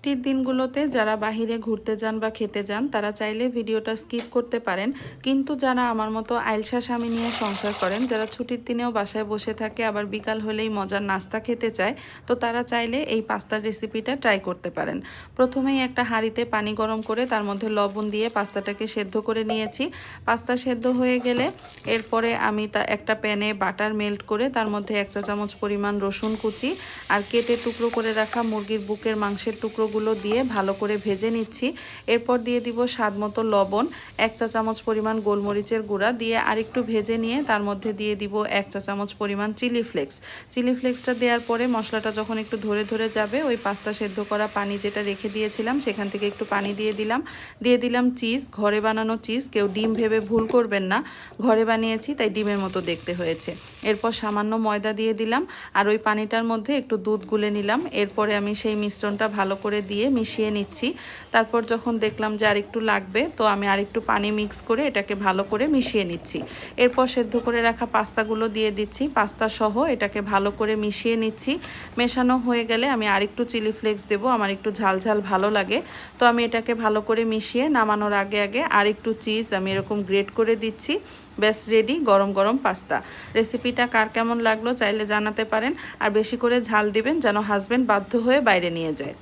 ছুটির দিনগুলোতে যারা বাহিরে ঘুরতে যান বা খেতে যান তারা চাইলে ভিডিওটা স্কিপ করতে পারেন, কিন্তু যারা আমার মতো আইলসা স্বামী নিয়ে সংসার করেন, যারা ছুটির দিনেও বাসায় বসে থাকে আবার বিকাল হলেই মজার নাস্তা খেতে চায়, তো তারা চাইলে এই পাস্তার রেসিপিটা ট্রাই করতে পারেন। প্রথমেই একটা হাঁড়িতে পানি গরম করে তার মধ্যে লবণ দিয়ে পাস্তাটাকে সেদ্ধ করে নিয়েছি। পাস্তা সেদ্ধ হয়ে গেলে এরপরে আমি একটা প্যানে বাটার মেল্ট করে তার মধ্যে 1 চা চামচ পরিমাণ রসুন কুচি আর কেটে টুকরো করে রাখা মুরগির বুকের মাংসের টুকরোগুলো দিয়ে ভালো করে ভেজে নিচ্ছি। এরপর দিয়ে দিব স্বাদ মতো লবণ, 1 চা চামচ পরিমাণ গোলমরিচের গুঁড়া দিয়ে আরেকটু ভেজে নিয়ে তার মধ্যে দিয়ে দিব 1 চা চামচ পরিমাণ চিলি ফ্লেক্স। চিলি ফ্লেক্সটা দেওয়ার পরে মশলাটা যখন একটু ধরে ধরে যাবে, ওই পাস্তা সেদ্ধ করা পানি যেটা রেখে দিয়েছিলাম সেখান থেকে একটু পানি দিয়ে দিলাম চিজ, ঘরে বানানো চিজ। কেউ ডিম ভেবে ভুল করবেন না, ঘরে বানিয়েছি তাই ডিমের মতো দেখতে হয়েছে। এরপর সামান্য ময়দা দিয়ে দিলাম আর ওই পানিটার মধ্যে একটু দুধ গুলে নিলাম। এরপরে আমি সেই মিশ্রণটা ভালো করে দিয়ে মিশিয়ে নিচ্ছি। তারপর যখন দেখলাম যে আরেকটু লাগবে, তো আমি আরেকটু পানি মিক্স করে এটাকে ভালো করে মিশিয়ে নিচ্ছি। এরপর সেদ্ধ করে রাখা পাস্তাগুলো দিয়ে দিচ্ছি, পাস্তা সহ এটাকে ভালো করে মিশিয়ে নিচ্ছি। মেশানো হয়ে গেলে আমি আরেকটু চিলি ফ্লেক্স দেবো, আমার একটু ঝাল ঝাল ভালো লাগে। তো আমি এটাকে ভালো করে মিশিয়ে নামানোর আগে আগে আরেকটু চিজ আমি এরকম গ্রেট করে দিচ্ছি। ব্যাস রেডি গরম গরম পাস্তা। রেসিপিটা কার কেমন লাগলো চাইলে জানাতে পারেন, আর বেশি করে ঝাল দিবেন যেন হাজবেন্ড বাধ্য হয়ে বাইরে নিয়ে যায়।